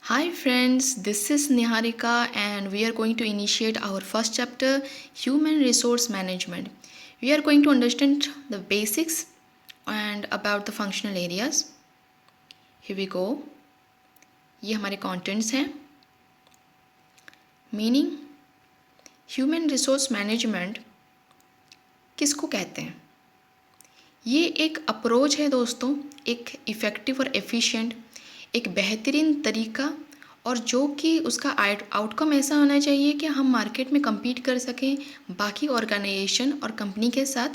Hi friends, this is Niharika and we are going to initiate our first chapter, Human Resource Management. We are going to understand the basics and about the functional areas. Here we go. ये हमारे contents हैं. Meaning, Human Resource Management किसको कहते हैं? ये एक approach है दोस्तों, एक इफ़ेक्टिव और एफिशिएंट, एक बेहतरीन तरीका और जो कि उसका आउटकम ऐसा होना चाहिए कि हम मार्केट में compete कर सकें बाकी ऑर्गेनाइजेशन और कंपनी के साथ,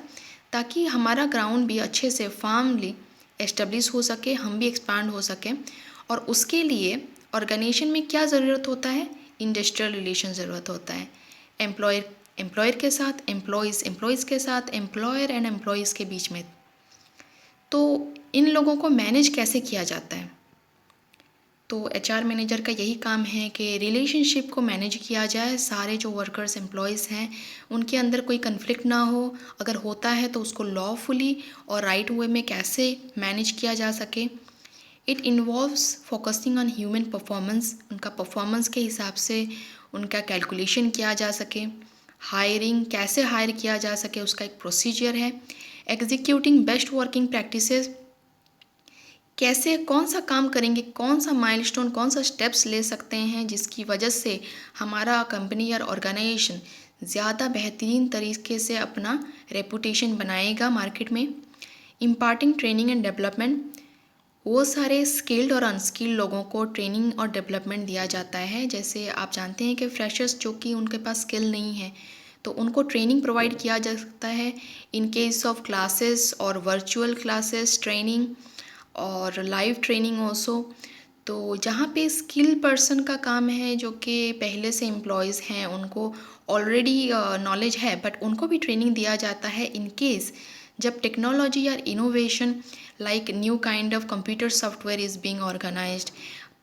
ताकि हमारा ग्राउंड भी अच्छे से फार्मली एस्टेब्लिश हो सके, हम भी एक्सपांड हो सकें। और उसके लिए ऑर्गेनाइजेशन में क्या ज़रूरत होता है? इंडस्ट्रियल रिलेशन ज़रूरत होता है। एम्प्लॉयर के साथ, एम्प्लॉयज़ के साथ, एम्प्लॉयर एंड एम्प्लॉयज़ के बीच में। तो इन लोगों को मैनेज कैसे किया जाता है? तो एचआर मैनेजर का यही काम है कि रिलेशनशिप को मैनेज किया जाए। सारे जो वर्कर्स एम्प्लॉयज़ हैं उनके अंदर कोई कन्फ्लिक्ट ना हो, अगर होता है तो उसको लॉफुली और राइट वे में कैसे मैनेज किया जा सके। It involves focusing on human performance, उनका परफॉर्मेंस के हिसाब से उनका कैलकुलेशन किया जा सके। हायरिंग कैसे हायर किया जा सके उसका एक प्रोसीजर है। एग्जीक्यूटिंग बेस्ट वर्किंग प्रैक्टिसेस, कैसे कौन सा काम करेंगे, कौन सा माइलस्टोन, कौन सा स्टेप्स ले सकते हैं जिसकी वजह से हमारा कंपनी या ऑर्गेनाइजेशन ज़्यादा बेहतरीन तरीके से अपना रेपुटेशन बनाएगा मार्केट में। इम्पार्टिंग ट्रेनिंग एंड डेवलपमेंट, वो सारे स्किल्ड और अनस्किल्ड लोगों को ट्रेनिंग और डेवलपमेंट दिया जाता है। जैसे आप जानते हैं कि फ्रेशर्स जो कि उनके पास स्किल नहीं है तो उनको ट्रेनिंग प्रोवाइड किया जा सकता है इन केस ऑफ क्लासेस और वर्चुअल क्लासेस ट्रेनिंग और लाइव ट्रेनिंग ऑल्सो। तो जहाँ पे स्किल पर्सन का काम है जो कि पहले से एम्प्लॉयज़ हैं उनको ऑलरेडी नॉलेज है, बट उनको भी ट्रेनिंग दिया जाता है इन केस जब टेक्नोलॉजी या innovation like new kind of computer software is being organised,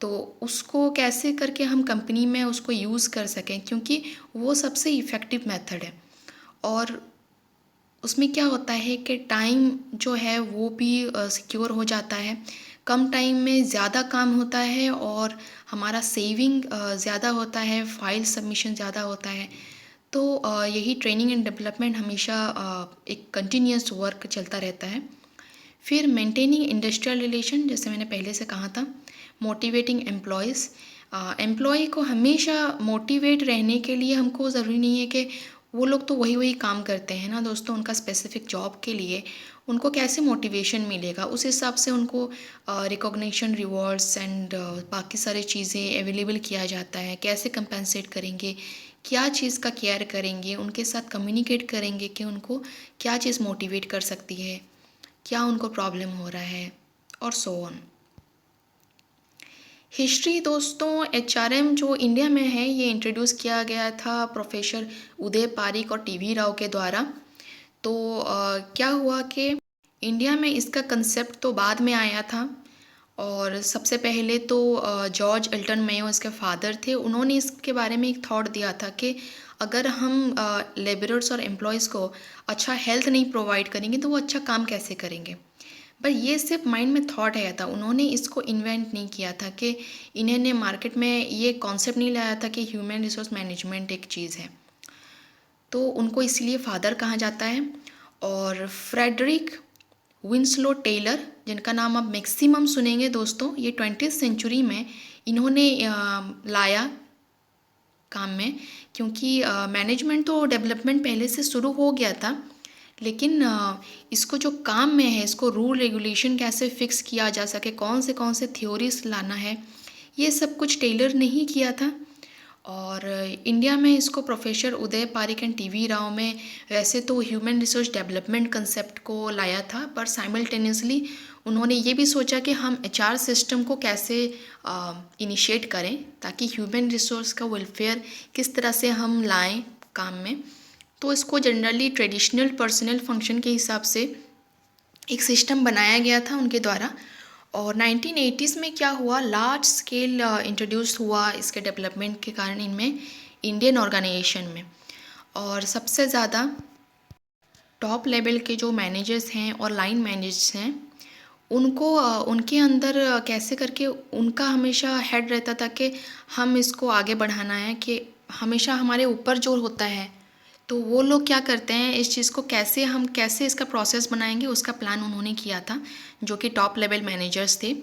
तो उसको कैसे करके हम कंपनी में उसको यूज़ कर सकें, क्योंकि वो सबसे इफ़ेक्टिव मेथड है। और उसमें क्या होता है कि टाइम जो है वो भी सिक्योर हो जाता है, कम टाइम में ज़्यादा काम होता है और हमारा सेविंग ज़्यादा होता है, फाइल सबमिशन ज़्यादा होता है। तो यही ट्रेनिंग एंड डेवलपमेंट हमेशा एक कंटिन्यूस वर्क चलता रहता है। फिर मेंटेनिंग इंडस्ट्रियल रिलेशन, जैसे मैंने पहले से कहा था। मोटिवेटिंग एम्प्लॉयज़, एम्प्लॉय को हमेशा मोटिवेट रहने के लिए हमको ज़रूरी नहीं है कि वो लोग तो वही काम करते हैं ना दोस्तों, उनका स्पेसिफिक जॉब के लिए उनको कैसे मोटिवेशन मिलेगा, उस हिसाब से उनको रिकॉग्निशन, रिवॉर्ड्स एंड बाकी सारी चीज़ें अवेलेबल किया जाता है। कैसे कंपेंसेट करेंगे, क्या चीज़ का केयर करेंगे, उनके साथ कम्युनिकेट करेंगे कि उनको क्या चीज़ मोटिवेट कर सकती है, क्या उनको प्रॉब्लम हो रहा है, और सो ऑन। हिस्ट्री दोस्तों, एचआरएम जो इंडिया में है ये इंट्रोड्यूस किया गया था प्रोफेसर उदय पारिक और टीवी राव के द्वारा। तो क्या हुआ कि इंडिया में इसका कंसेप्ट तो बाद में आया था, और सबसे पहले तो जॉर्ज एल्टन मेयो इसके फादर थे। उन्होंने इसके बारे में एक थॉट दिया था कि अगर हम लेबरर्स और एम्प्लॉयज़ को अच्छा हेल्थ नहीं प्रोवाइड करेंगे तो वो अच्छा काम कैसे करेंगे। पर ये सिर्फ माइंड में थॉट आया था, उन्होंने इसको इन्वेंट नहीं किया था कि इन्होंने मार्केट में ये कॉन्सेप्ट नहीं लाया था कि ह्यूमन रिसोर्स मैनेजमेंट एक चीज़ है। तो उनको इसलिए फादर कहा जाता है। और फ्रेडरिक विंसलो टेलर, जिनका नाम आप मैक्सिमम सुनेंगे दोस्तों, ये 20वीं सेंचुरी में इन्होंने लाया काम में, क्योंकि मैनेजमेंट तो डेवलपमेंट पहले से शुरू हो गया था, लेकिन इसको जो काम में है, इसको रूल रेगुलेशन कैसे फिक्स किया जा सके, कौन से थ्योरीज लाना है, ये सब कुछ टेलर ने ही किया था। और इंडिया में इसको professor Udai Pareek and TV Rao में वैसे तो ह्यूमन रिसोर्स डेवलपमेंट कंसेप्ट को लाया था, पर साइमल्टेनियसली उन्होंने ये भी सोचा कि हम एचआर सिस्टम को कैसे इनिशिएट करें ताकि ह्यूमन रिसोर्स का वेलफेयर किस तरह से हम लाएं काम में। तो इसको जनरली ट्रेडिशनल पर्सनल फंक्शन के हिसाब से एक सिस्टम बनाया गया था उनके द्वारा। और 1980s में क्या हुआ, लार्ज स्केल इंट्रोड्यूस हुआ इसके डेवलपमेंट के कारण इनमें इंडियन ऑर्गेनाइजेशन में। और सबसे ज़्यादा टॉप लेवल के जो मैनेजर्स हैं और लाइन मैनेजर्स हैं उनके अंदर कैसे करके उनका हमेशा हेड रहता था कि हम इसको आगे बढ़ाना है, कि हमेशा हमारे ऊपर जो होता है तो वो लोग क्या करते हैं, इस चीज़ को कैसे इसका प्रोसेस बनाएंगे, उसका प्लान उन्होंने किया था, जो कि टॉप लेवल मैनेजर्स थे।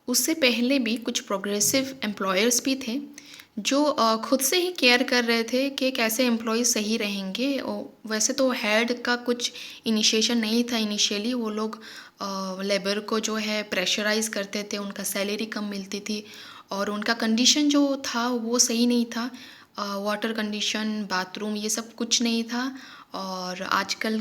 उससे पहले भी कुछ प्रोग्रेसिव एम्प्लॉयर्स भी थे जो खुद से ही केयर कर रहे थे कि कैसे एम्प्लॉयज़ सही रहेंगे। और वैसे तो हेड का कुछ इनिशिएशन नहीं था, इनिशियली वो लोग लेबर को जो है प्रेशराइज़ करते थे, उनका सैलरी कम मिलती थी और उनका कंडीशन जो था वो सही नहीं था, वाटर कंडीशन, बाथरूम, ये सब कुछ नहीं था। और आजकल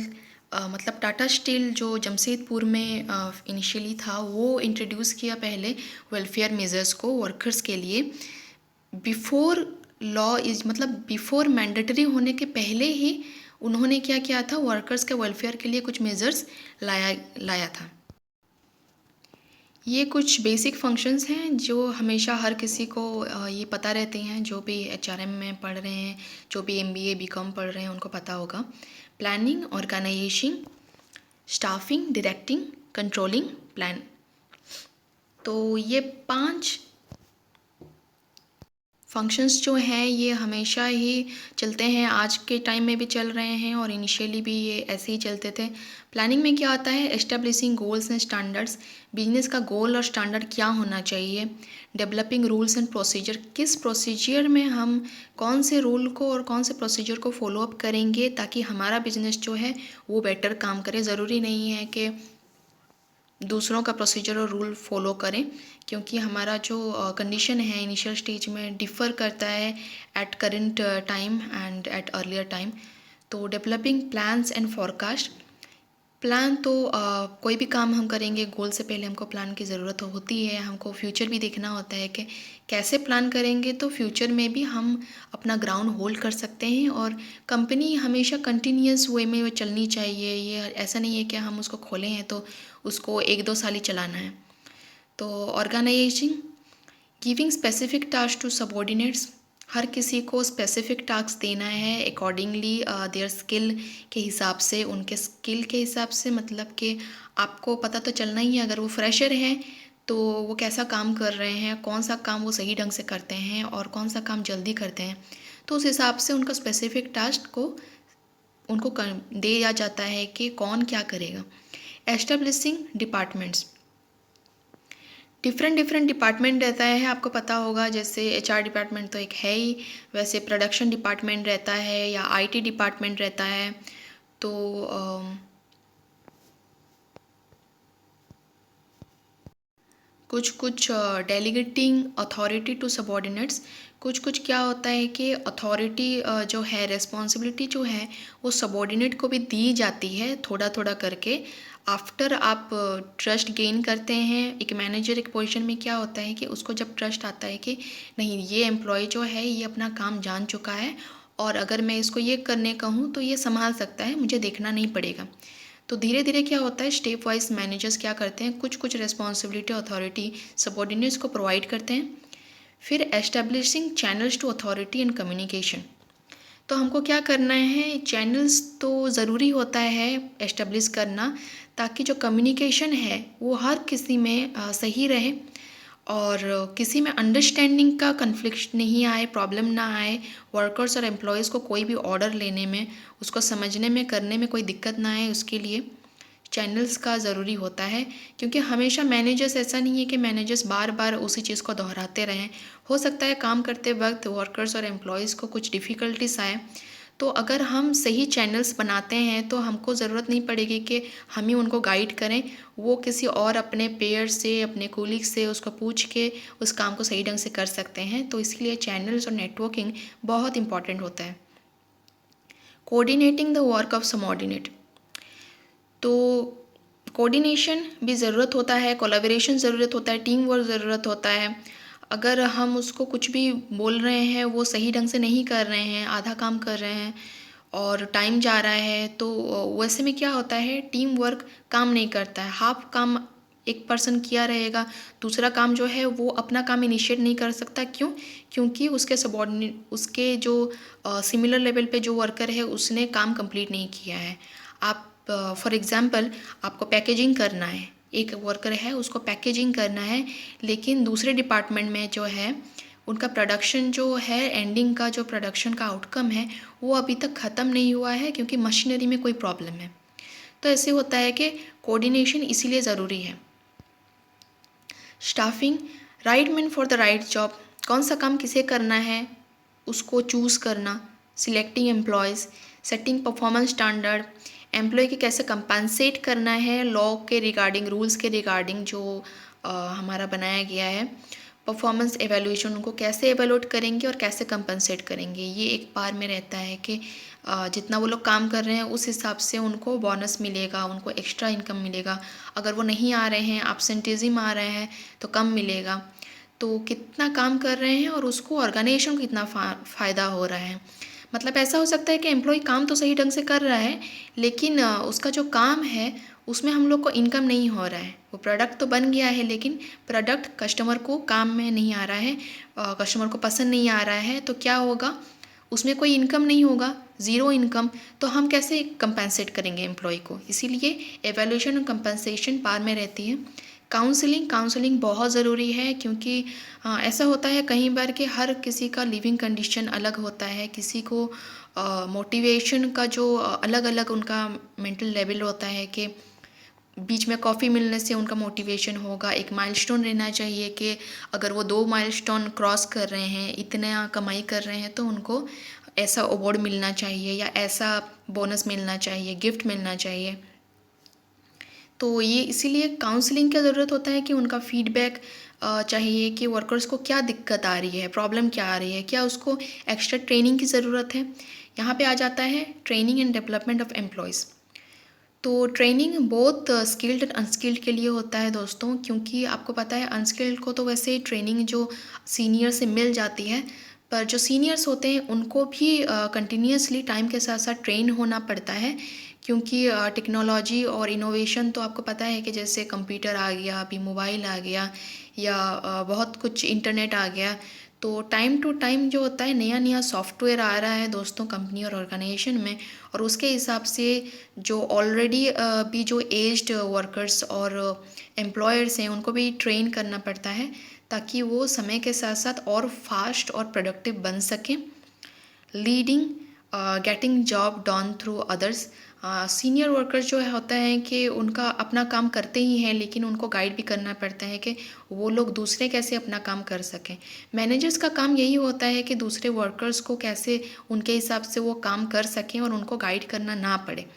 मतलब टाटा स्टील जो जमशेदपुर में इनिशियली था, वो इंट्रोड्यूस किया पहले वेलफेयर मेजर्स को वर्कर्स के लिए, बिफोर लॉ इज मतलब बिफोर मैंडेटरी होने के पहले ही उन्होंने क्या किया था, वर्कर्स के वेलफेयर के लिए कुछ मेजर्स लाया था। ये कुछ बेसिक फंक्शंस हैं जो हमेशा हर किसी को ये पता रहते हैं, जो भी एचआरएम में पढ़ रहे हैं, जो भी एमबीए बीकॉम पढ़ रहे हैं उनको पता होगा। Planning, organisation, staffing, directing, controlling, plan. तो ये 5 फंक्शंस जो हैं ये हमेशा ही चलते हैं, आज के टाइम में भी चल रहे हैं और इनिशियली भी ये ऐसे ही चलते थे। प्लानिंग में क्या आता है, establishing goals and standards, business का गोल और स्टैंडर्ड क्या होना चाहिए। डेवलपिंग रूल्स एंड प्रोसीजर, किस प्रोसीजर में हम कौन से रूल को और कौन से प्रोसीजर को फॉलो अप करेंगे ताकि हमारा बिजनेस जो है वो बेटर काम करे। ज़रूरी नहीं है कि दूसरों का प्रोसीजर और रूल फॉलो करें, क्योंकि हमारा जो कंडीशन है इनिशियल स्टेज में डिफ़र करता है at current time and at earlier time. तो developing plans and forecast, plan तो कोई भी काम हम करेंगे गोल से पहले हमको प्लान की ज़रूरत होती है, हमको फ्यूचर भी देखना होता है कि कैसे प्लान करेंगे तो फ्यूचर में भी हम अपना ग्राउंड होल्ड कर सकते हैं। और कंपनी हमेशा कंटिन्यूस वे में वो चलनी चाहिए, ये ऐसा नहीं है कि हम उसको खोले हैं तो उसको 1-2 साल ही चलाना है। तो organising, giving specific task to subordinates, हर किसी को स्पेसिफिक टास्क देना है अकॉर्डिंगली देयर स्किल के हिसाब से, उनके स्किल के हिसाब से, मतलब कि आपको पता तो चलना ही है अगर वो फ्रेशर हैं तो वो कैसा काम कर रहे हैं, कौन सा काम वो सही ढंग से करते हैं और कौन सा काम जल्दी करते हैं, तो उस हिसाब से उनका स्पेसिफिक टास्क को उनको दिया जाता है कि कौन क्या करेगा। एस्टेब्लिशिंग डिपार्टमेंट्स, डिफरेंट डिपार्टमेंट रहता है, आपको पता होगा, जैसे एचआर डिपार्टमेंट तो एक है ही, वैसे प्रोडक्शन डिपार्टमेंट रहता है या आईटी डिपार्टमेंट रहता है। तो कुछ कुछ डेलीगेटिंग अथॉरिटी टू सबॉर्डिनेट्स, कुछ कुछ क्या होता है कि अथॉरिटी जो है, रिस्पॉन्सिबिलिटी जो है वो सबॉर्डिनेट को भी दी जाती है थोड़ा थोड़ा करके। आफ्टर आप ट्रस्ट गेन करते हैं, एक मैनेजर एक पोजीशन में क्या होता है कि उसको जब ट्रस्ट आता है कि नहीं, ये एम्प्लॉय जो है ये अपना काम जान चुका है और अगर मैं इसको ये करने कहूँ तो ये संभाल सकता है, मुझे देखना नहीं पड़ेगा। तो धीरे धीरे क्या होता है, स्टेप वाइज मैनेजर्स क्या करते हैं, कुछ कुछ रिस्पॉन्सिबिलिटी अथॉरिटी सबॉर्डिनेट्स को प्रोवाइड करते हैं। फिर establishing channels to authority and communication, तो हमको क्या करना है, चैनल्स तो ज़रूरी होता है एस्टेब्लिश करना, ताकि जो कम्युनिकेशन है वो हर किसी में सही रहे और किसी में अंडरस्टैंडिंग का कन्फ्लिक्ट नहीं आए, प्रॉब्लम ना आए, वर्कर्स और एम्प्लॉयज़ को कोई भी ऑर्डर लेने में, उसको समझने में, करने में कोई दिक्कत ना आए, उसके लिए चैनल्स का ज़रूरी होता है। क्योंकि हमेशा मैनेजर्स, ऐसा नहीं है कि मैनेजर्स बार बार उसी चीज़ को दोहराते रहें, हो सकता है काम करते वक्त वर्कर्स और एम्प्लॉयज़ को कुछ डिफ़िकल्टीज आए, तो अगर हम सही चैनल्स बनाते हैं तो हमको ज़रूरत नहीं पड़ेगी कि हम ही उनको गाइड करें, वो किसी और अपने पेयर से, अपने कोलीग से उसको पूछ के उस काम को सही ढंग से कर सकते हैं। तो इसलिए चैनल्स और नेटवर्किंग बहुत इंपॉर्टेंट होता है। Coordinating the work of subordinate, तो कोऑर्डिनेशन भी ज़रूरत होता है, कोलैबोरेशन ज़रूरत होता है, टीम वर्क ज़रूरत होता है। अगर हम उसको कुछ भी बोल रहे हैं, वो सही ढंग से नहीं कर रहे हैं, आधा काम कर रहे हैं और टाइम जा रहा है, तो वैसे में क्या होता है, टीम वर्क काम नहीं करता है। हाफ काम एक पर्सन किया रहेगा, दूसरा काम जो है वो अपना काम इनिशिएट नहीं कर सकता। क्यों? क्योंकि उसके सबॉर्डिनेट, उसके जो सिमिलर लेवल पे जो वर्कर है उसने काम कंप्लीट नहीं किया है। आप फॉर एग्ज़ाम्पल आपको पैकेजिंग करना है, एक वर्कर है उसको पैकेजिंग करना है, लेकिन दूसरे डिपार्टमेंट में जो है उनका प्रोडक्शन जो है, एंडिंग का जो प्रोडक्शन का आउटकम है वो अभी तक ख़त्म नहीं हुआ है क्योंकि मशीनरी में कोई प्रॉब्लम है। तो ऐसे होता है कि कोऑर्डिनेशन इसीलिए ज़रूरी है। Staffing, right man for the right job, कौन सा काम किसे करना है उसको चूज़ करना, selecting employees, setting performance standard, employee के कैसे कंपनसेट करना है लॉ के रिगार्डिंग, रूल्स के रिगार्डिंग जो हमारा बनाया गया है, परफॉर्मेंस एवेल्यूएशन, उनको कैसे एवेल्यूएट करेंगे और कैसे कंपनसेट करेंगे, ये एक बार में रहता है कि जितना वो लोग काम कर रहे हैं उस हिसाब से उनको बोनस मिलेगा, उनको एक्स्ट्रा इनकम मिलेगा। अगर वो नहीं आ रहे हैं, एब्सेंटेजिज्म आ रहे हैं तो कम मिलेगा। तो कितना काम कर रहे हैं और उसको ऑर्गेनाइजेशन को कितना फ़ायदा हो रहा है। मतलब ऐसा हो सकता है कि एम्प्लॉय काम तो सही ढंग से कर रहा है, लेकिन उसका जो काम है उसमें हम लोग को इनकम नहीं हो रहा है। वो प्रोडक्ट तो बन गया है लेकिन प्रोडक्ट कस्टमर को काम में नहीं आ रहा है, कस्टमर को पसंद नहीं आ रहा है, तो क्या होगा, उसमें कोई इनकम नहीं होगा, ज़ीरो इनकम। तो हम कैसे कंपेंसेट करेंगे एम्प्लॉय को, इसीलिए एवेल्यूशन और कंपनसेशन पार में रहती है। काउंसलिंग बहुत ज़रूरी है क्योंकि ऐसा होता है कई बार कि हर किसी का लिविंग कंडीशन अलग होता है, किसी को मोटिवेशन का जो अलग अलग उनका मेंटल लेवल होता है कि बीच में कॉफ़ी मिलने से उनका मोटिवेशन होगा। एक माइलस्टोन रहना चाहिए कि अगर वो 2 माइलस्टोन क्रॉस कर रहे हैं, इतना कमाई कर रहे हैं, तो उनको ऐसा अवार्ड मिलना चाहिए या ऐसा बोनस मिलना चाहिए, गिफ्ट मिलना चाहिए। तो ये इसीलिए काउंसलिंग का ज़रूरत होता है कि उनका फीडबैक चाहिए कि वर्कर्स को क्या दिक्कत आ रही है, प्रॉब्लम क्या आ रही है, क्या उसको एक्स्ट्रा ट्रेनिंग की ज़रूरत है। यहाँ पे आ जाता है training and development of employees. तो ट्रेनिंग बहुत स्किल्ड एंड अनस्किल्ड के लिए होता है दोस्तों, क्योंकि आपको पता है अनस्किल्ड को तो वैसे ट्रेनिंग जो सीनियर से मिल जाती है, पर जो सीनियर्स होते हैं उनको भी कंटिन्यूसली टाइम के साथ साथ ट्रेन होना पड़ता है, क्योंकि टेक्नोलॉजी और इनोवेशन तो आपको पता है कि जैसे कंप्यूटर आ गया, अभी मोबाइल आ गया, या बहुत कुछ इंटरनेट आ गया। तो टाइम टू टाइम जो होता है नया नया सॉफ्टवेयर आ रहा है दोस्तों कंपनी और ऑर्गेनाइजेशन में, और उसके हिसाब से जो ऑलरेडी भी जो एज्ड वर्कर्स और एम्प्लॉयर्स हैं उनको भी ट्रेन करना पड़ता है ताकि वो समय के साथ साथ और फास्ट और प्रोडक्टिव बन सकें। Leading, getting job done through others, senior workers जो है होता है कि उनका अपना काम करते ही हैं, लेकिन उनको गाइड भी करना पड़ता है कि वो लोग दूसरे कैसे अपना काम कर सकें। मैनेजर्स का काम यही होता है कि दूसरे वर्कर्स को कैसे उनके हिसाब से वो काम कर सकें और उनको गाइड करना ना पड़े।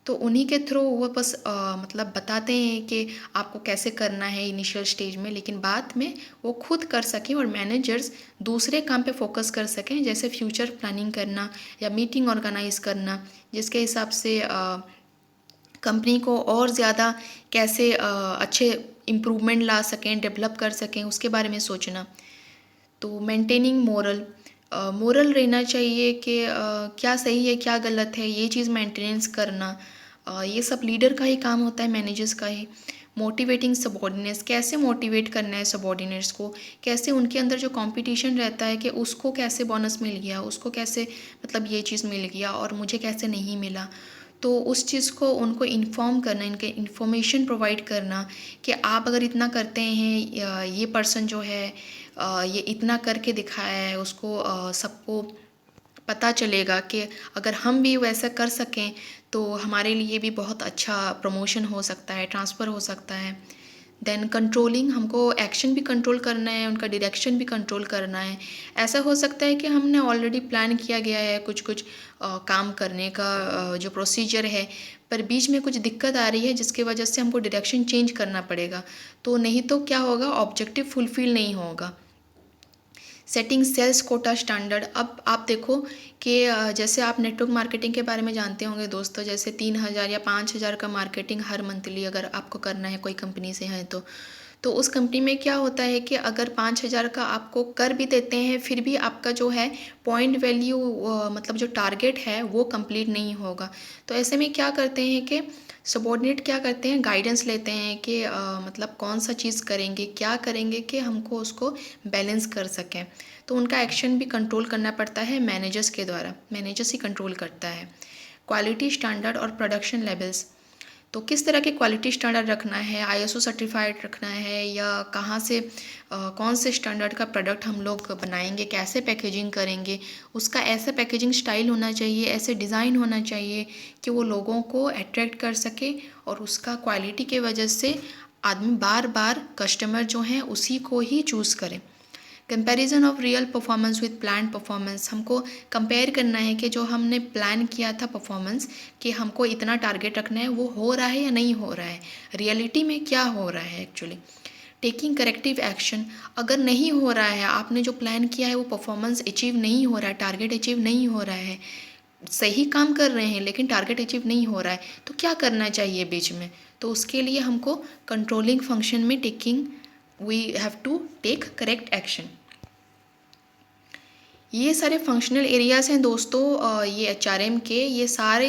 तो उन्हीं के थ्रू वो बस मतलब बताते हैं कि आपको कैसे करना है इनिशियल स्टेज में, लेकिन बाद में वो खुद कर सकें और मैनेजर्स दूसरे काम पे फोकस कर सकें, जैसे फ्यूचर प्लानिंग करना या मीटिंग ऑर्गेनाइज करना, जिसके हिसाब से कंपनी को और ज़्यादा कैसे अच्छे इम्प्रूवमेंट ला सकें, डेवलप कर सकें, उसके बारे में सोचना। तो मेंटेनिंग मोरल रहना चाहिए कि क्या सही है क्या गलत है, ये चीज़ मेंटेनेंस करना, ये सब लीडर का ही काम होता है, मैनेजर्स का ही। मोटिवेटिंग सबॉर्डिनेट्स, कैसे मोटिवेट करना है सबॉर्डिनेट्स को, कैसे उनके अंदर जो कंपटीशन रहता है कि उसको कैसे बोनस मिल गया, उसको कैसे मतलब ये चीज़ मिल गया और मुझे कैसे नहीं मिला, तो उस चीज़ को उनको इन्फॉर्म करना, इनके इन्फॉर्मेशन प्रोवाइड करना कि आप अगर इतना करते हैं, ये पर्सन जो है ये इतना करके दिखाया है, उसको सबको पता चलेगा कि अगर हम भी वैसा कर सकें तो हमारे लिए भी बहुत अच्छा प्रमोशन हो सकता है, ट्रांसफ़र हो सकता है। देन कंट्रोलिंग, हमको एक्शन भी कंट्रोल करना है, उनका डायरेक्शन भी कंट्रोल करना है। ऐसा हो सकता है कि हमने ऑलरेडी प्लान किया गया है कुछ कुछ काम करने का, जो प्रोसीजर है, पर बीच में कुछ दिक्कत आ रही है जिसकी वजह से हमको डायरेक्शन चेंज करना पड़ेगा, तो नहीं तो क्या होगा, ऑब्जेक्टिव फुलफ़िल नहीं होगा। सेटिंग सेल्स कोटा स्टैंडर्ड, अब आप देखो कि जैसे आप नेटवर्क मार्केटिंग के बारे में जानते होंगे दोस्तों, जैसे 3,000 या 5,000 का मार्केटिंग हर मंथली अगर आपको करना है कोई कंपनी से है तो उस कंपनी में क्या होता है कि अगर 5,000 का आपको कर भी देते हैं, फिर भी आपका जो है पॉइंट वैल्यू मतलब जो टारगेट है वो कंप्लीट नहीं होगा। तो ऐसे में क्या करते हैं कि सबॉर्डिनेट क्या करते हैं, गाइडेंस लेते हैं कि मतलब कौन सा चीज़ करेंगे, क्या करेंगे कि हमको उसको बैलेंस कर सकें। तो उनका एक्शन भी कंट्रोल करना पड़ता है मैनेजर्स के द्वारा, मैनेजर्स ही कंट्रोल करता है। क्वालिटी स्टैंडर्ड और प्रोडक्शन लेवल्स। तो किस तरह के क्वालिटी स्टैंडर्ड रखना है, आईएसओ सर्टिफाइड रखना है या कहाँ से कौन से स्टैंडर्ड का प्रोडक्ट हम लोग बनाएंगे, कैसे पैकेजिंग करेंगे, उसका ऐसा पैकेजिंग स्टाइल होना चाहिए, ऐसे डिज़ाइन होना चाहिए कि वो लोगों को अट्रैक्ट कर सके और उसका क्वालिटी के वजह से आदमी बार बार कस्टमर जो हैं उसी को ही चूज़ करें। Comparison of real performance with plan performance, हमको कंपेयर करना है कि जो हमने प्लान किया था परफॉर्मेंस कि हमको इतना टारगेट रखना है वो हो रहा है या नहीं हो रहा है, रियलिटी में क्या हो रहा है एक्चुअली। टेकिंग करेक्टिव एक्शन, अगर नहीं हो रहा है, आपने जो प्लान किया है वो परफॉर्मेंस अचीव नहीं हो रहा है, टारगेट अचीव नहीं हो रहा है, सही काम कर रहे हैं लेकिन टारगेट अचीव नहीं हो रहा है, तो क्या करना चाहिए बीच में। तो उसके लिए हमको कंट्रोलिंग फंक्शन में taking we have to take correct action. ये सारे फंक्शनल एरियाज़ हैं दोस्तों, ये एचआरएम के, ये सारे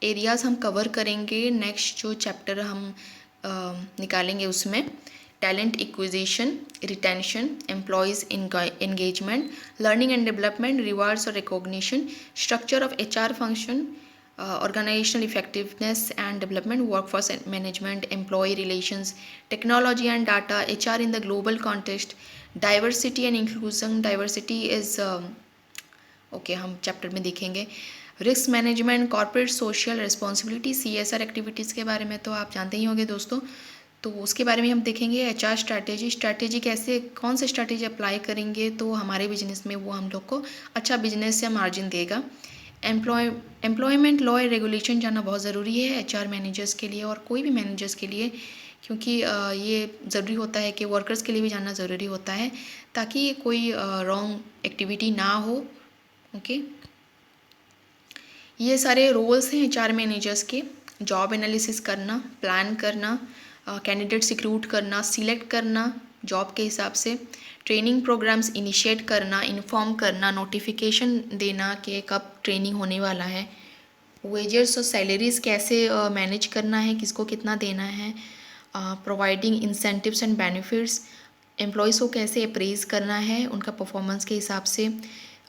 एरियाज़ हम कवर करेंगे नेक्स्ट जो चैप्टर हम निकालेंगे उसमें। Talent acquisition, retention, employees engagement, learning and development, rewards और recognition, structure of HR function, organizational effectiveness and development, workforce management, employee relations, technology and data, HR in the global context, diversity and inclusion. Diversity is okay हम chapter में देखेंगे। Risk management, corporate social responsibility, CSR activities के बारे में तो आप जानते ही होंगे दोस्तों, तो उसके बारे में हम देखेंगे। HR स्ट्रैटेजी कैसे, कौन से स्ट्रैटेजी अप्लाई करेंगे तो हमारे बिजनेस में वो हम लोग को अच्छा बिजनेस या मार्जिन देगा। एम्प्लॉयमेंट लॉ और रेगुलेशन जानना बहुत ज़रूरी है HR मैनेजर्स के लिए और कोई भी मैनेजर्स के लिए, क्योंकि ये ज़रूरी होता है कि वर्कर्स के लिए भी जानना ज़रूरी होता है ताकि कोई रॉन्ग एक्टिविटी ना हो। ओके, ये सारे रोल्स हैं HR मैनेजर्स के। जॉब एनालिसिस करना, प्लान करना, कैंडिडेट्स रिक्रूट करना, सिलेक्ट करना जॉब के हिसाब से, ट्रेनिंग प्रोग्राम्स इनिशिएट करना, इन्फॉर्म करना, नोटिफिकेशन देना कि कब ट्रेनिंग होने वाला है, वेजेस और सैलरीज़ कैसे मैनेज करना है, किसको कितना देना है, providing incentives and benefits, employees को कैसे अप्रेज करना है उनका परफॉर्मेंस के हिसाब से,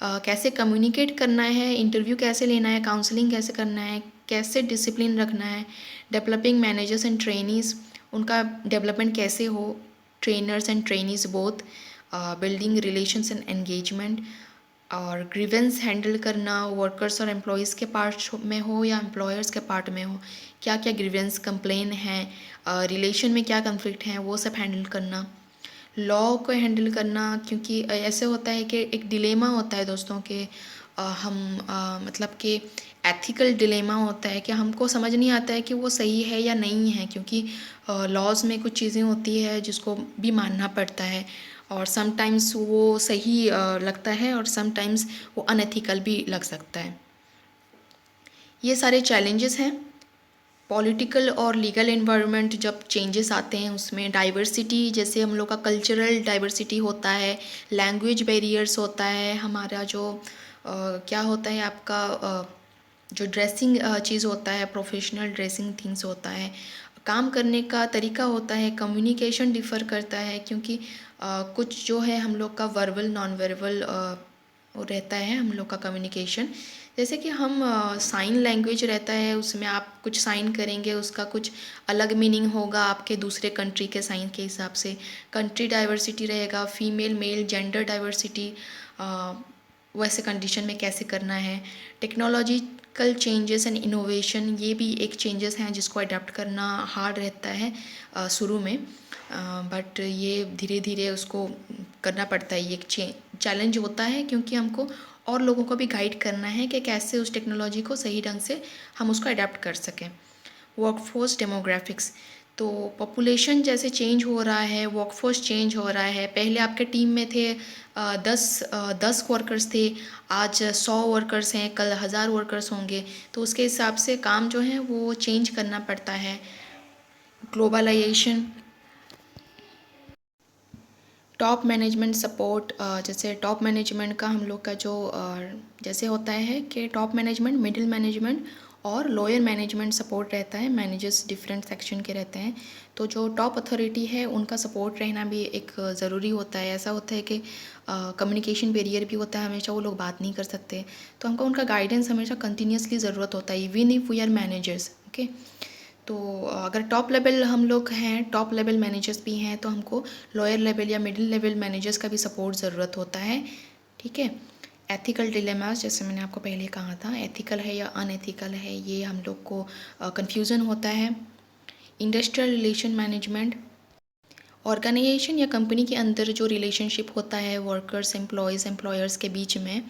कैसे कम्युनिकेट करना है, इंटरव्यू कैसे लेना है, काउंसलिंग कैसे करना है, कैसे डिसिप्लिन रखना है, डेवलपिंग मैनेजर्स एंड ट्रेनीज़, उनका डेवलपमेंट कैसे हो, trainers and trainees both, building relations and engagement, और ग्रीवेंस हैंडल करना वर्कर्स और एम्प्लॉयज़ के पार्ट में हो या एम्प्लॉयर्स के पार्ट में हो, क्या क्या ग्रीवेंस कंप्लेन है, रिलेशन में क्या कन्फ्लिक्ट हैं वो सब हैंडल करना, लॉ को हैंडल करना, क्योंकि ऐसे होता है कि एक डिलेमा होता है दोस्तों के मतलब कि एथिकल डिलेमा होता है कि हमको समझ नहीं आता है कि वो सही है या नहीं है, क्योंकि लॉज में कुछ चीज़ें होती है जिसको भी मानना पड़ता है और समटाइम्स वो सही लगता है और समटाइम्स वो अनएथिकल भी लग सकता है। ये सारे चैलेंजेस हैं। पॉलिटिकल और लीगल एनवायरनमेंट जब चेंजेस आते हैं उसमें डाइवर्सिटी, जैसे हम लोग का कल्चरल डाइवर्सिटी होता है, लैंग्वेज बैरियर्स होता है, हमारा जो क्या होता है आपका जो ड्रेसिंग चीज़ होता है, प्रोफेशनल ड्रेसिंग थिंग्स होता है, काम करने का तरीका होता है, कम्युनिकेशन डिफ़र करता है, क्योंकि कुछ जो है हम लोग का वर्बल नॉन वर्बल रहता है हम लोग का कम्युनिकेशन, जैसे कि हम साइन लैंग्वेज रहता है उसमें आप कुछ साइन करेंगे उसका कुछ अलग मीनिंग होगा आपके दूसरे कंट्री के साइन के हिसाब से, कंट्री डाइवर्सिटी रहेगा, फीमेल मेल जेंडर डाइवर्सिटी, वैसे कंडीशन में कैसे करना है, टेक्नोलॉजिकल चेंजेस एंड इनोवेशन, ये भी एक चेंजेस हैं जिसको अडेप्ट करना हार्ड रहता है शुरू में, बट ये धीरे धीरे उसको करना पड़ता है, ये एक चैलेंज होता है क्योंकि हमको और लोगों को भी गाइड करना है कि कैसे उस टेक्नोलॉजी को सही ढंग से हम उसको अडेप्ट कर सकें। वर्कफोर्स डेमोग्राफिक्स, तो पॉपुलेशन जैसे चेंज हो रहा है, वर्कफोर्स चेंज हो रहा है, पहले आपके टीम में थे 10 वर्कर्स थे, आज 100 वर्कर्स हैं, कल 1000 वर्कर्स होंगे, तो उसके हिसाब से काम जो है वो चेंज करना पड़ता है। ग्लोबलाइजेशन, टॉप मैनेजमेंट सपोर्ट, जैसे टॉप मैनेजमेंट का हम लोग का जो जैसे होता है कि टॉप मैनेजमेंट, मिडिल मैनेजमेंट और लोअर मैनेजमेंट सपोर्ट रहता है, मैनेजर्स डिफरेंट सेक्शन के रहते हैं, तो जो टॉप अथॉरिटी है उनका सपोर्ट रहना भी एक ज़रूरी होता है। ऐसा होता है कि कम्युनिकेशन बैरियर भी होता है, हमेशा वो लोग बात नहीं कर सकते, तो हमको उनका गाइडेंस हमेशा कंटिन्यूसली ज़रूरत होता है, even if we are managers. Okay, तो अगर टॉप लेवल हम लोग हैं, टॉप लेवल मैनेजर्स भी हैं, तो हमको लोअर लेवल या मिडिल लेवल मैनेजर्स का भी सपोर्ट ज़रूरत होता है। ठीक है, एथिकल डिलेमास, जैसे मैंने आपको पहले कहा था, एथिकल है या अनएथिकल है, ये हम लोग को कन्फ्यूज़न होता है। इंडस्ट्रियल रिलेशन मैनेजमेंट, ऑर्गेनाइजेशन या कंपनी के अंदर जो रिलेशनशिप होता है वर्कर्स, एम्प्लॉयर्स के बीच में,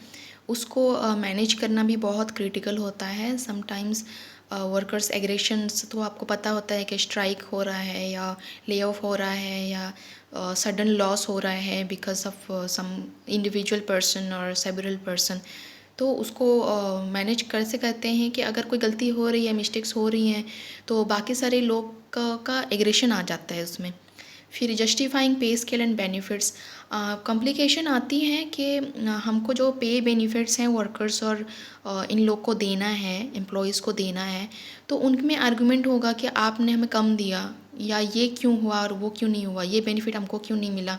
उसको मैनेज करना भी बहुत क्रिटिकल होता है। समटाइम्स वर्कर्स एग्रेशंस, तो आपको पता होता है कि स्ट्राइक हो रहा है या ले ऑफ हो रहा है या सडन लॉस हो रहा है because of some individual person और सेवरल पर्सन, तो उसको मैनेज कैसे करते हैं कि अगर कोई गलती हो रही है, मिस्टेक्स हो रही हैं, तो बाकी सारे लोग का एग्रेशन आ जाता है उसमें। फिर जस्टिफाइंग पे स्केल एंड बेनिफिट्स, कॉम्प्लिकेशन आती है कि हमको जो पे बेनिफिट्स हैं वर्कर्स और इन लोग को देना है, एम्प्लॉयज़ को देना है, तो उनमें आर्गुमेंट होगा कि आपने हमें कम दिया, या ये क्यों हुआ और वो क्यों नहीं हुआ, ये बेनिफिट हमको क्यों नहीं मिला,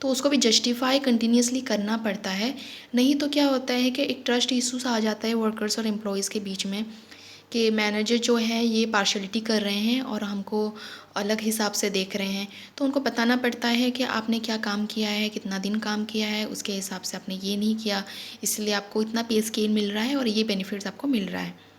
तो उसको भी जस्टिफाई कंटिन्यूसली करना पड़ता है। नहीं तो क्या होता है कि एक ट्रस्ट इशूज़ आ जाता है वर्कर्स और एम्प्लॉयज़ के बीच में कि मैनेजर जो है ये पार्शलिटी कर रहे हैं और हमको अलग हिसाब से देख रहे हैं, तो उनको बताना पड़ता है कि आपने क्या काम किया है, कितना दिन काम किया है, उसके हिसाब से आपने ये नहीं किया, इसलिए आपको इतना पे स्केल मिल रहा है और ये बेनिफिट्स आपको मिल रहा है।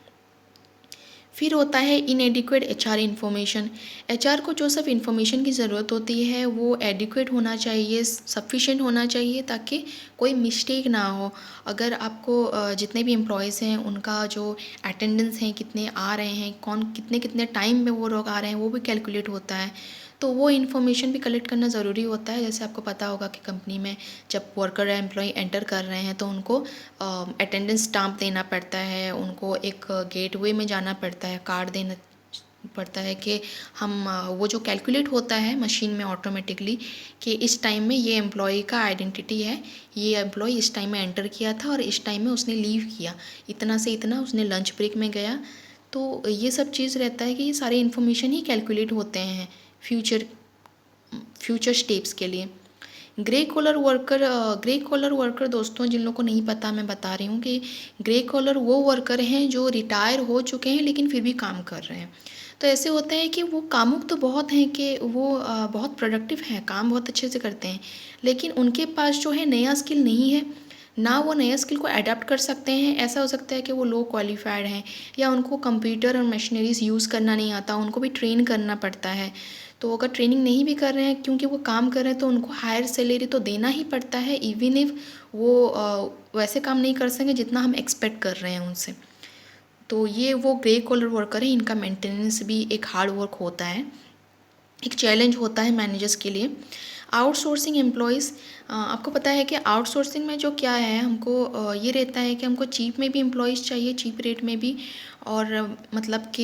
फिर होता है इनएडिक्वेट एचआर इन्फॉर्मेशन, एचआर को जो सब इन्फॉर्मेशन की ज़रूरत होती है वो एडिक्वेट होना चाहिए, सफिशेंट होना चाहिए, ताकि कोई मिस्टेक ना हो। अगर आपको जितने भी एम्प्लॉयज़ हैं उनका जो अटेंडेंस हैं, कितने आ रहे हैं, कौन कितने कितने टाइम में वो लोग आ रहे हैं, वो भी कैलकुलेट होता है, तो वो इन्फॉर्मेशन भी कलेक्ट करना ज़रूरी होता है। जैसे आपको पता होगा कि कंपनी में जब वर्कर या एम्प्लॉय एंटर कर रहे हैं तो उनको अटेंडेंस स्टाम्प देना पड़ता है, उनको एक गेटवे में जाना पड़ता है, कार्ड देना पड़ता है कि हम वो जो कैलकुलेट होता है मशीन में ऑटोमेटिकली कि इस टाइम में ये एम्प्लॉय का आइडेंटिटी है, ये एम्प्लॉय इस टाइम में एंटर किया था और इस टाइम में उसने लीव किया, इतना से इतना उसने लंच ब्रेक में गया। तो ये सब चीज़ रहता है कि ये सारे इन्फॉर्मेशन ही कैलकुलेट होते हैं फ्यूचर फ्यूचर स्टेप्स के लिए। ग्रे कॉलर वर्कर दोस्तों, जिन लोगों को नहीं पता, मैं बता रही हूँ कि ग्रे कॉलर वो वर्कर हैं जो रिटायर हो चुके हैं लेकिन फिर भी काम कर रहे हैं। तो ऐसे होता है कि वो कामुक तो बहुत हैं कि वो बहुत प्रोडक्टिव हैं, काम बहुत अच्छे से करते हैं, लेकिन उनके पास जो है नया स्किल नहीं है, ना वो नया स्किल को अडेप्ट कर सकते हैं। ऐसा हो सकता है कि वो लो क्वालिफाइड हैं या उनको कंप्यूटर और मशीनरीज यूज़ करना नहीं आता, उनको भी ट्रेन करना पड़ता है। तो अगर ट्रेनिंग नहीं भी कर रहे हैं, क्योंकि वो काम कर रहे हैं, तो उनको हायर सैलरी तो देना ही पड़ता है, इवन इफ़ वो वैसे काम नहीं कर सकेंगे जितना हम एक्सपेक्ट कर रहे हैं उनसे। तो ये वो ग्रे कॉलर वर्कर है, इनका मेंटेनेंस भी एक हार्ड वर्क होता है, एक चैलेंज होता है मैनेजर्स के लिए। आउटसोर्सिंग एम्प्लॉयज़, आपको पता है कि आउटसोर्सिंग में जो क्या है, हमको ये रहता है कि हमको चीप में भी एम्प्लॉयज़ चाहिए, चीप रेट में भी, और मतलब कि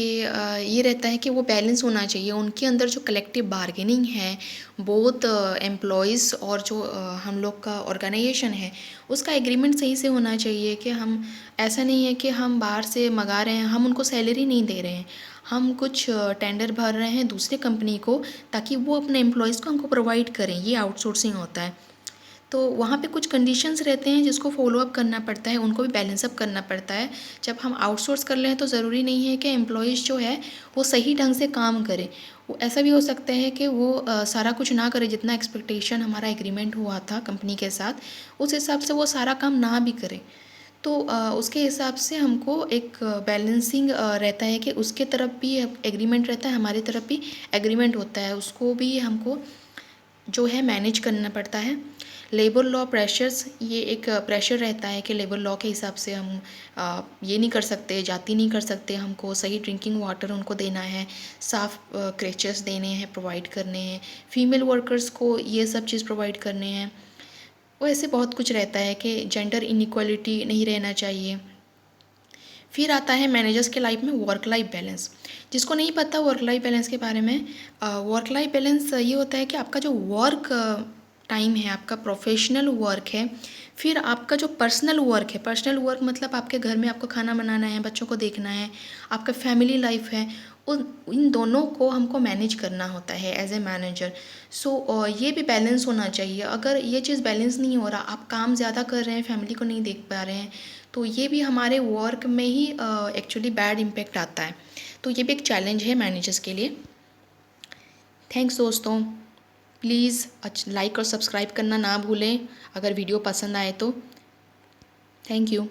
ये रहता है कि वो बैलेंस होना चाहिए उनके अंदर जो कलेक्टिव बार्गेनिंग है बोथ एम्प्लॉयज़ और जो हम लोग का ऑर्गेनाइजेशन है उसका एग्रीमेंट सही से होना चाहिए। कि हम ऐसा नहीं है कि हम बाहर से मंगा रहे हैं, हम उनको सैलरी नहीं दे रहे हैं, हम कुछ टेंडर भर रहे हैं दूसरे कंपनी को ताकि वो अपने एम्प्लॉयज़ को हमको प्रोवाइड करें, ये आउटसोर्सिंग होता है। तो वहाँ पे कुछ कंडीशंस रहते हैं जिसको फॉलो अप करना पड़ता है, उनको भी बैलेंस अप करना पड़ता है। जब हम आउटसोर्स कर रहे हैं तो ज़रूरी नहीं है कि एम्प्लॉयज़ जो है वो सही ढंग से काम करें, वो ऐसा भी हो सकता है कि वो सारा कुछ ना करे, जितना एक्सपेक्टेशन हमारा एग्रीमेंट हुआ था कंपनी के साथ उस हिसाब से वो सारा काम ना भी करे। तो उसके हिसाब से हमको एक बैलेंसिंग रहता है कि उसके तरफ भी एग्रीमेंट रहता है, हमारी तरफ भी एग्रीमेंट होता है, उसको भी हमको जो है मैनेज करना पड़ता है। लेबर लॉ प्रेशर्स, ये एक प्रेशर रहता है कि लेबर लॉ के हिसाब से हम ये नहीं कर सकते, जाति नहीं कर सकते, हमको सही ड्रिंकिंग वाटर उनको देना है, साफ़ क्रेचर्स देने हैं, प्रोवाइड करने हैं, फीमेल वर्कर्स को ये सब चीज़ प्रोवाइड करने हैं। वो ऐसे बहुत कुछ रहता है कि जेंडर इनइक्वालिटी नहीं रहना चाहिए। फिर आता है मैनेजर्स के लाइफ में वर्क लाइफ बैलेंस। जिसको नहीं पता वर्क लाइफ बैलेंस के बारे में, वर्क लाइफ बैलेंस ये होता है कि आपका जो वर्क टाइम है, आपका प्रोफेशनल वर्क है, फिर आपका जो पर्सनल वर्क है, पर्सनल वर्क मतलब आपके घर में आपको खाना बनाना है, बच्चों को देखना है, आपका फैमिली लाइफ है, उन इन दोनों को हमको मैनेज करना होता है एज ए मैनेजर। सो ये भी बैलेंस होना चाहिए। अगर ये चीज़ बैलेंस नहीं हो रहा, आप काम ज़्यादा कर रहे हैं, फैमिली को नहीं देख पा रहे हैं, तो ये भी हमारे वर्क में ही एक्चुअली बैड इम्पेक्ट आता है। तो ये भी एक चैलेंज है मैनेजर्स के लिए। थैंक्स दोस्तों, प्लीज़ लाइक और सब्सक्राइब करना ना भूलें अगर वीडियो पसंद आए तो। Thank you.